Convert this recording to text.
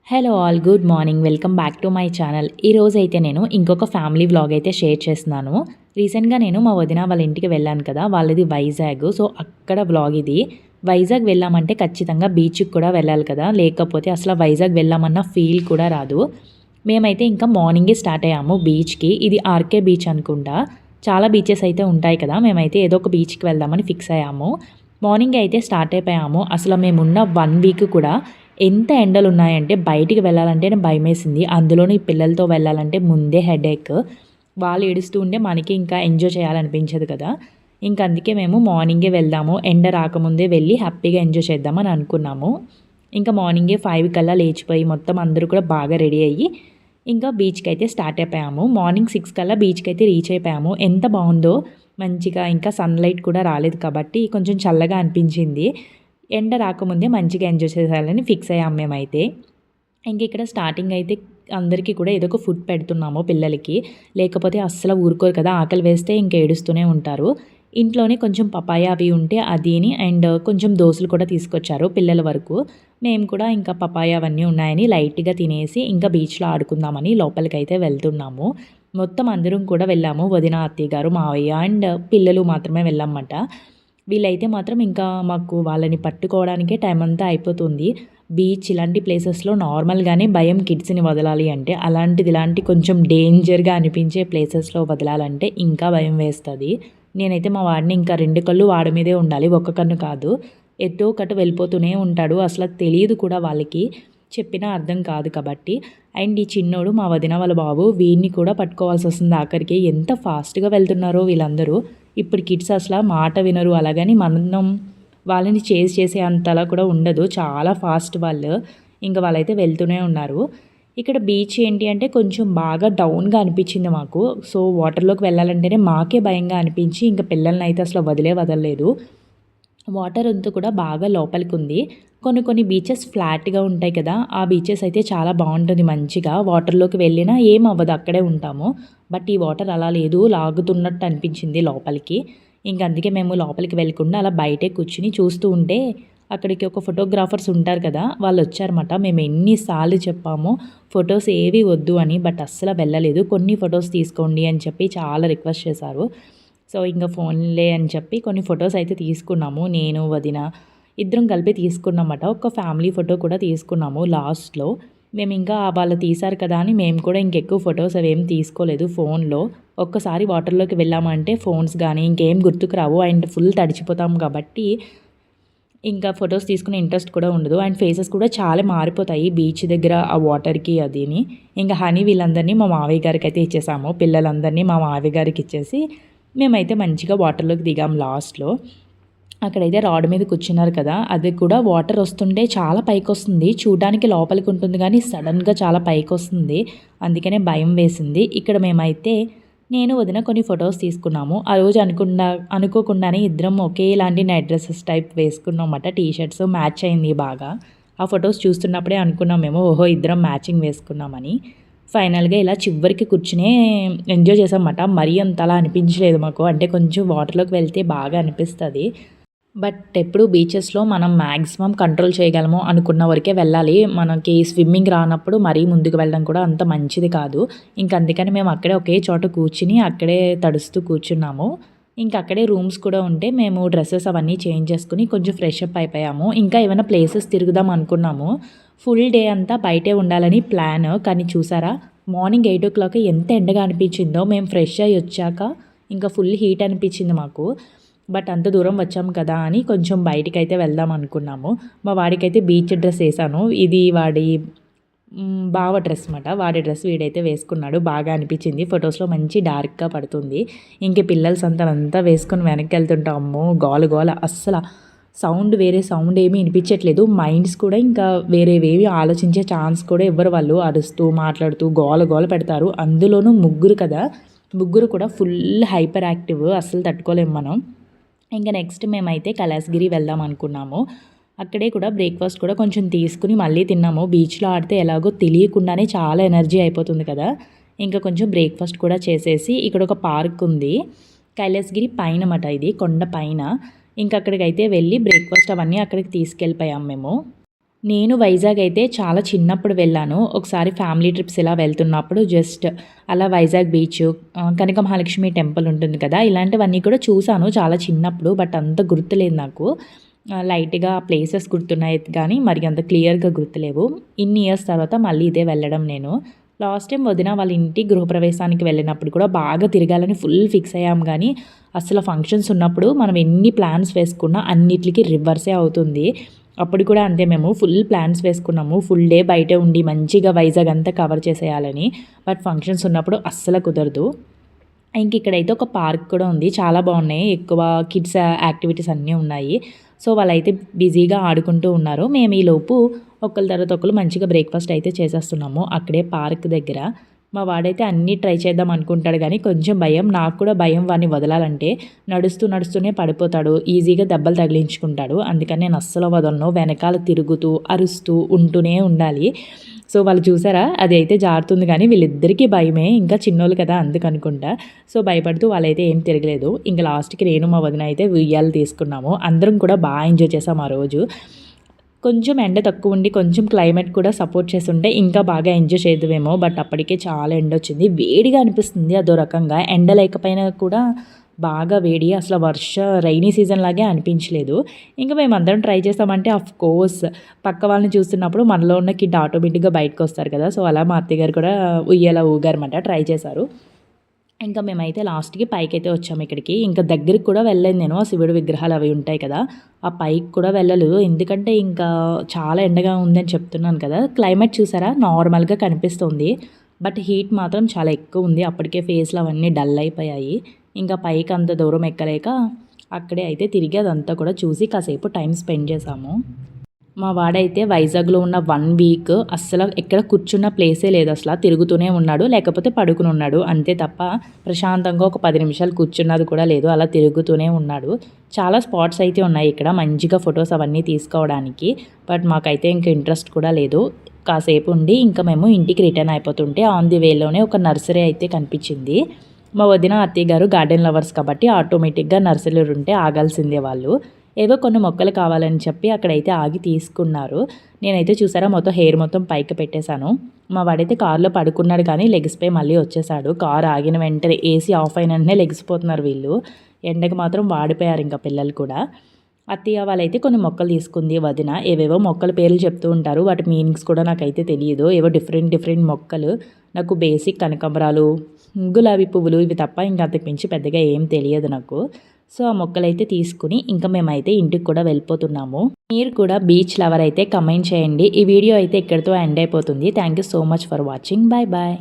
Hello all, good morning. Welcome back to my channel. ఈరోజు అయితే నేను ఇంకొక ఫ్యామిలీ వ్లాగ్ అయితే షేర్ చేస్తున్నాను. రీసెంట్గా నేను మా వదిన వాళ్ళ ఇంటికి వెళ్ళాను కదా, వాళ్ళది వైజాగ్. సో అక్కడ వ్లాగ్ ఇది. వైజాగ్ వెళ్ళామంటే ఖచ్చితంగా బీచ్కి కూడా వెళ్ళాలి కదా, లేకపోతే అసలు వైజాగ్ వెళ్ళామన్న ఫీల్ కూడా రాదు. మేమైతే ఇంకా మార్నింగే స్టార్ట్ అయ్యాము బీచ్కి. ఇది ఆర్కే బీచ్ అనుకుంటా. చాలా బీచెస్ అయితే ఉంటాయి కదా, మేమైతే ఏదో ఒక బీచ్కి వెళ్దామని ఫిక్స్ అయ్యాము. మార్నింగ్ అయితే స్టార్ట్ అయిపోయాము. అసలు మేమున్న 1 వీక్ కూడా ఎంత ఎండలు ఉన్నాయంటే బయటికి వెళ్ళాలంటేనే భయమేసింది. అందులోని ఈ పిల్లలతో వెళ్ళాలంటే ముందే హెడేక్. వాళ్ళు ఏడుస్తూ ఉంటే మనకి ఇంకా ఎంజాయ్ చేయాలనిపించదు కదా. ఇంక అందుకే మేము మార్నింగే వెళ్దాము, ఎండ రాకముందే వెళ్ళి హ్యాపీగా ఎంజాయ్ చేద్దామని అనుకున్నాము. ఇంకా మార్నింగే 5 కల్లా లేచిపోయి మొత్తం అందరూ కూడా బాగా రెడీ అయ్యి ఇంకా బీచ్కి అయితే స్టార్ట్ అయిపోయాము. మార్నింగ్ 6 కల్లా బీచ్కి అయితే రీచ్ అయిపోయాము. ఎంత బాగుందో, మంచిగా ఇంకా సన్లైట్ కూడా రాలేదు కాబట్టి కొంచెం చల్లగా అనిపించింది. ఎండ రాకముందే మంచిగా ఎంజాయ్ చేసేయాలని ఫిక్స్ అయ్యాము మేమైతే. ఇంక ఇక్కడ స్టార్టింగ్ అయితే అందరికీ కూడా ఏదో ఒక ఫుడ్ పెడుతున్నాము పిల్లలకి, లేకపోతే అస్సలు ఊరుకోరు కదా, ఆకలి వేస్తే ఇంకా ఏడుస్తూనే ఉంటారు. ఇంట్లోనే కొంచెం పపాయ అవి ఉంటే అదిని అండ్ కొంచెం దోసలు కూడా తీసుకొచ్చారు పిల్లల వరకు. మేము కూడా ఇంకా పపాయ అవన్నీ ఉన్నాయని లైట్గా తినేసి ఇంకా బీచ్లో ఆడుకుందామని లోపలికైతే వెళ్తున్నాము. మొత్తం అందరం కూడా వెళ్ళాము. వదిన, అత్తయ్య గారు, మావయ్య అండ్ పిల్లలు మాత్రమే వెళ్ళామన్నమాట. వీళ్ళైతే మాత్రం ఇంకా మాకు వాళ్ళని పట్టుకోవడానికే టైం అంతా అయిపోతుంది. బీచ్ ఇలాంటి ప్లేసెస్లో నార్మల్గానే భయం కిడ్స్ని వదలాలి అంటే, అలాంటిది ఇలాంటి కొంచెం డేంజర్గా అనిపించే ప్లేసెస్లో వదలాలంటే ఇంకా భయం వేస్తుంది. నేనైతే మా వాడిని ఇంకా 2 కళ్ళు వాడి మీదే ఉండాలి, ఒక్క కన్ను కాదు. ఎటో ఒకటి వెళ్ళిపోతూనే ఉంటాడు. అసలు తెలియదు కూడా వాళ్ళకి, చెప్పినా అర్థం కాదు కాబట్టి. అండ్ ఈ చిన్నోడు మా వదిన వాళ్ళ బాబు, వీడిని కూడా పట్టుకోవాల్సి వస్తుంది ఆఖరికి. ఎంత ఫాస్ట్గా వెళ్తున్నారో వీళ్ళందరూ. ఇప్పుడు కిడ్స్ అసలు మాట వినరు. అలాగని మనం వాళ్ళని చేసే అంతలా కూడా ఉండదు, చాలా ఫాస్ట్ వాళ్ళు. ఇంకా వాళ్ళైతే వెళ్తూనే ఉన్నారు. ఇక్కడ బీచ్ ఏంటి అంటే కొంచెం బాగా డౌన్గా అనిపించింది మాకు. సో వాటర్లోకి వెళ్ళాలంటేనే మాకే భయంగా అనిపించి ఇంకా పిల్లల్ని అయితే అసలు వదలలేదు. వాటర్ అంతా కూడా బాగా లోపలికి ఉంది. కొన్ని బీచెస్ ఫ్లాట్గా ఉంటాయి కదా, ఆ బీచెస్ అయితే చాలా బాగుంటుంది. మంచిగా వాటర్లోకి వెళ్ళినా ఏం అవ్వదు, అక్కడే ఉంటాము. బట్ ఈ వాటర్ అలా లేదు, లాగుతున్నట్టు అనిపించింది లోపలికి. ఇంక అందుకే మేము లోపలికి వెళ్ళకుండా అలా బయటే కూర్చుని చూస్తూ ఉంటే అక్కడికి ఒక ఫోటోగ్రాఫర్స్ ఉంటారు కదా, వాళ్ళు వచ్చారన్నమాట. మేము ఎన్నిసార్లు చెప్పాము ఫొటోస్ ఏవి వద్దు అని, బట్ అస్సలు వెళ్ళలేదు. కొన్ని ఫొటోస్ తీసుకోండి అని చెప్పి చాలా రిక్వెస్ట్ చేశారు. సో ఇంకా ఫోన్లే అని చెప్పి కొన్ని ఫొటోస్ అయితే తీసుకున్నాము. నేను, వదిన ఇద్దరం కలిపి తీసుకున్నామట. ఒక ఫ్యామిలీ ఫోటో కూడా తీసుకున్నాము లాస్ట్లో. మేము ఇంకా వాళ్ళు తీశారు కదా అని మేము కూడా ఇంకెక్కువ ఫొటోస్ అవేం తీసుకోలేదు ఫోన్లో. ఒక్కసారి వాటర్లోకి వెళ్ళామంటే ఫోన్స్ కానీ ఇంకేం గుర్తుకు రావు అండ్ ఫుల్ తడిచిపోతాం కాబట్టి ఇంకా ఫొటోస్ తీసుకునే ఇంట్రెస్ట్ కూడా ఉండదు. అండ్ ఫేసెస్ కూడా చాలా మారిపోతాయి బీచ్ దగ్గర ఆ వాటర్కి అదిని. ఇంకా హనీ వీళ్ళందరినీ మా మావయ్య గారికి అయితే ఇచ్చేసాము. పిల్లలందరినీ మా మావయ్య గారికి ఇచ్చేసి మేమైతే మంచిగా వాటర్లోకి దిగాం లాస్ట్లో. అక్కడైతే రాడ్ మీద కూర్చున్నారు కదా, అది కూడా వాటర్ వస్తుంటే చాలా పైకి వస్తుంది. చూడడానికి లోపలికి ఉంటుంది కానీ సడన్గా చాలా పైకి వస్తుంది. అందుకనే భయం వేసింది. ఇక్కడ మేమైతే నేను వదిన కొన్ని ఫొటోస్ తీసుకున్నాము. ఆ రోజు అనుకోకుండానే ఇద్దరం ఒకేలాంటి నైట్ డ్రెస్సెస్ టైప్ వేసుకున్నాం అన్నమాట. టీషర్ట్స్ మ్యాచ్ అయింది బాగా. ఆ ఫొటోస్ చూస్తున్నప్పుడే అనుకున్నాం మేము, ఓహో ఇద్దరం మ్యాచింగ్ వేసుకున్నామని. ఫైనల్గా ఇలా చివరికి కూర్చునే ఎంజాయ్ చేసామన్నమాట. మరీ అంతలా అనిపించలేదు మాకు, అంటే కొంచెం వాటర్లోకి వెళ్తే బాగా అనిపిస్తుంది. బట్ ఎప్పుడు బీచెస్లో మనం మ్యాక్సిమం కంట్రోల్ చేయగలము అనుకున్న వరకే వెళ్ళాలి. మనకి స్విమ్మింగ్ రానప్పుడు మరీ ముందుకు వెళ్ళడం కూడా అంత మంచిది కాదు. ఇంక అందుకని మేము అక్కడే ఒకే చోట కూర్చుని అక్కడే తడుస్తూ కూర్చున్నాము. ఇంకా అక్కడే రూమ్స్ కూడా ఉంటే మేము డ్రెస్సెస్ అవన్నీ చేంజ్ చేసుకుని కొంచెం ఫ్రెష్ అప్ అయిపోయాము. ఇంకా ఏమైనా ప్లేసెస్ తిరుగుదాం అనుకున్నాము. ఫుల్ డే అంతా బయటే ఉండాలని ప్లాన్. కానీ చూసారా, మార్నింగ్ 8 o'clock ఎంత ఎండగా అనిపించిందో. మేము ఫ్రెష్ అయ్యి వచ్చాక ఇంకా ఫుల్ హీట్ అనిపించింది మాకు. బట్ అంత దూరం వచ్చాము కదా అని కొంచెం బయటికైతే వెళ్దాం అనుకున్నాము. మా వాడికైతే బీచ్ డ్రెస్ వేసాను. ఇది వాడి బావ డ్రెస్ అన్నమాట. వాడి డ్రెస్ వీడైతే వేసుకున్నాడు. బాగా అనిపించింది. ఫొటోస్లో మంచి డార్క్గా పడుతుంది. ఇంక పిల్లల సంతనంతా వేసుకొని వెనక్కి వెళ్తుంటాం. అమ్మో గోల అస్సలు సౌండ్, వేరే సౌండ్ ఏమీ వినిపించట్లేదు. మైండ్స్ కూడా ఇంకా వేరేవేవి ఆలోచించే ఛాన్స్ కూడా ఇవ్వరు. వాళ్ళు అరుస్తూ మాట్లాడుతూ గోల పెడతారు. అందులోనూ ముగ్గురు కదా, ముగ్గురు కూడా ఫుల్ హైపర్ యాక్టివ్, అస్సలు తట్టుకోలేము మనం. ఇంకా నెక్స్ట్ మేమైతే కైలాసగిరి వెళ్దాం అనుకున్నాము. అక్కడే కూడా బ్రేక్ఫాస్ట్ కూడా కొంచెం తీసుకుని మళ్ళీ తిన్నాము. బీచ్లో ఆడితే ఎలాగో తెలియకుండానే చాలా ఎనర్జీ అయిపోతుంది కదా. ఇంకా కొంచెం బ్రేక్ఫాస్ట్ కూడా చేసేసి ఇక్కడ ఒక పార్క్ ఉంది కైలాసగిరి పైన మాట, ఇది కొండ పైన. ఇంకా అక్కడికైతే వెళ్ళి బ్రేక్ఫాస్ట్ అవన్నీ అక్కడికి తీసుకెళ్ళిపోయాం మేము. నేను వైజాగ్ అయితే చాలా చిన్నప్పుడు వెళ్ళాను. ఒకసారి ఫ్యామిలీ ట్రిప్స్ ఇలా వెళ్తున్నప్పుడు జస్ట్ అలా వైజాగ్ బీచ్, కనక మహాలక్ష్మి టెంపుల్ ఉంటుంది కదా! ఇలాంటివన్నీ కూడా చూసాను చాలా చిన్నప్పుడు. బట్ అంత గుర్తులేదు నాకు. లైట్‌గా ప్లేసెస్ గుర్తున్నాయి కానీ మరి అంత క్లియర్‌గా గుర్తులేవు. ఇన్ని ఇయర్స్ తర్వాత మళ్ళీ ఇదే వెళ్ళడం నేను. లాస్ట్ టైమ్ వదిన వాళ్ళ ఇంటి గృహప్రవేశానికి వెళ్ళినప్పుడు కూడా బాగా తిరగాలని ఫుల్ ఫిక్స్ అయ్యాం గానీ, అసలు ఫంక్షన్స్ ఉన్నప్పుడు మనం ఎన్ని ప్లాన్స్ వేసుకున్నా అన్నిట్లికి రివర్సే అవుతుంది. అప్పుడు కూడా అంతే, మేము ఫుల్ ప్లాన్స్ వేసుకున్నాము. ఫుల్ డే బయటే ఉండి మంచిగా వైజాగ్ అంతా కవర్ చేసేయాలని. బట్ ఫంక్షన్స్ ఉన్నప్పుడు అస్సలు కుదరదు. ఇంక ఇక్కడైతే ఒక పార్క్ కూడా ఉంది. చాలా బాగున్నాయి. ఎక్కువ కిడ్స్ యాక్టివిటీస్ అన్నీ ఉన్నాయి. సో, వాళ్ళైతే బిజీగా ఆడుకుంటూ ఉన్నారు. మేము ఈలోపు ఒకళ్ళ తర్వాత ఒకళ్ళు మంచిగా బ్రేక్‌ఫాస్ట్ అయితే చేసేస్తున్నాము. అక్కడే పార్క్ దగ్గర. మా వాడైతే అన్నీ ట్రై చేద్దాం అనుకుంటాడు గానీ కొంచెం భయం. నాకు కూడా భయం వాడిని వదలాలంటే. నడుస్తూనే పడిపోతాడు. ఈజీగా దెబ్బలు తగిలించుకుంటాడు. అందుకని నేను అస్సలు వదలను. వెనకాల తిరుగుతూ, అరుస్తూ ఉంటూనే ఉండాలి. సో, వాళ్ళు చూసారా? అది అయితే జారుతుంది గానీ వీళ్ళిద్దరికీ భయమే. ఇంకా చిన్నోళ్ళు కదా అందుకనుకుంటా. సో, భయపడుతూ వాళ్ళైతే ఏం తిరగలేదు. ఇంక లాస్ట్‌కి నేను మా వదిన అయితే ఉయ్యాలు తీసుకున్నాము. అందరం కూడా ఎంజాయ్ చేసాం ఆ రోజు. కొంచెం ఎండ తక్కువుండి, కొంచెం క్లైమేట్ కూడా సపోర్ట్ చేసుంటే ఇంకా బాగా ఎంజాయ్ చేద్దువేమో. బట్ అప్పటికే చాలా ఎండొచ్చింది. వేడిగా అనిపిస్తుంది అదో రకంగా. ఎండ లేకపోయినా కూడా బాగా వేడి. అసలు రైనీ సీజన్ లాగే అనిపించలేదు. ఇంక మేమందరం ట్రై చేసామంటే ఆఫ్‌కోర్స్ పక్క వాళ్ళని చూస్తున్నప్పుడు మనలో ఉన్న కిడ్ ఆటోమేటిక్‌గా బయటకొస్తారు కదా! సో, అలా మా అత్తయ్య గారు కూడా ఉయ్యాల ఊగారన్నమాట. ట్రై చేశారు. ఇంకా మేమైతే లాస్ట్‌కి పైకైతే వచ్చాము ఇక్కడికి. ఇంకా దగ్గరికి కూడా వెళ్ళలేదు నేను. ఆ శివుడి విగ్రహాలు అవి ఉంటాయి కదా! ఆ పైకి కూడా వెళ్ళలేదు. ఎందుకంటే ఇంకా చాలా ఎండగా ఉందని చెప్తున్నాను కదా! క్లైమేట్ చూసారా? నార్మల్‌గా కనిపిస్తుంది. బట్ హీట్ మాత్రం చాలా ఎక్కువ ఉంది. అప్పటికే ఫేస్‌లో అవన్నీ డల్ అయిపోయాయి. ఇంకా పైకి అంత దూరం ఎక్కలేక అక్కడే అయితే తిరిగి అదంతా కూడా చూసి కాసేపు టైం స్పెండ్ చేశాము. మా వాడైతే వైజాగ్‌లో ఉన్న 1 వీక్ అస్సలు ఎక్కడ కూర్చున్న ప్లేసే లేదసల. తిరుగుతూనే ఉన్నాడు. లేకపోతే పడుకుని ఉన్నాడు. అంతే తప్ప ప్రశాంతంగా ఒక 10 నిమిషాలు కూర్చున్నది కూడా లేదు. అలా తిరుగుతూనే ఉన్నాడు. చాలా స్పాట్స్ అయితే ఉన్నాయి ఇక్కడ మంచిగా ఫోటోస్ అవన్నీ తీసుకోవడానికి. బట్ మాకైతే ఇంక ఇంట్రెస్ట్ కూడా లేదు. కాసేపు ఉండి ఇంకా మేము ఇంటికి రిటర్న్ అయిపోతుంటే ఆన్ ది వేలోనే ఒక నర్సరీ అయితే కనిపించింది. మా వదిన, అత్తయ్య గారు గార్డెన్ లవర్స్ కాబట్టి ఆటోమేటిక్‌గా నర్సరీలు ఉంటే ఆగాల్సిందే వాళ్ళు. ఏవో కొన్ని మొక్కలు కావాలని చెప్పి అక్కడైతే ఆగి తీసుకున్నారు. నేనైతే చూసారా మొత్తం హెయిర్ మొత్తం పైకి పెట్టేశాను. మా వాడైతే కార్‌లో పడుకున్నాడు కానీ లెగిసిపోయి మళ్ళీ వచ్చేసాడు. కార్ ఆగిన వెంటనే ఏసీ ఆఫ్ అయిన వెంటనే లెగిసిపోతున్నారు వీళ్ళు. ఎండకి మాత్రం వాడిపోయారు ఇంకా పిల్లలు కూడా. అత్తయ్య వాళ్ళైతే కొన్ని మొక్కలు తీసుకుంది వదిన. ఏవేవో మొక్కల పేర్లు చెప్తూ ఉంటారు. వాటి మీనింగ్స్ కూడా నాకైతే తెలియదు. ఏవో డిఫరెంట్ మొక్కలు. నాకు బేసిక్ కనకాంబరాలు, గులాబీ పువ్వులు ఇవి తప్ప ఇంక అంతకు మించి పెద్దగా ఏం తెలియదు నాకు. సో, ఆ మొక్కలైతే తీసుకుని ఇంకా మేమైతే ఇంటికి కూడా వెళ్ళిపోతున్నాము. మీరు కూడా బీచ్ లవర్ అయితే కమెంట్ చేయండి. ఈ వీడియో అయితే ఇక్కడితో ఎండ్ అయిపోతుంది. Thank you so much for watching. Bye bye.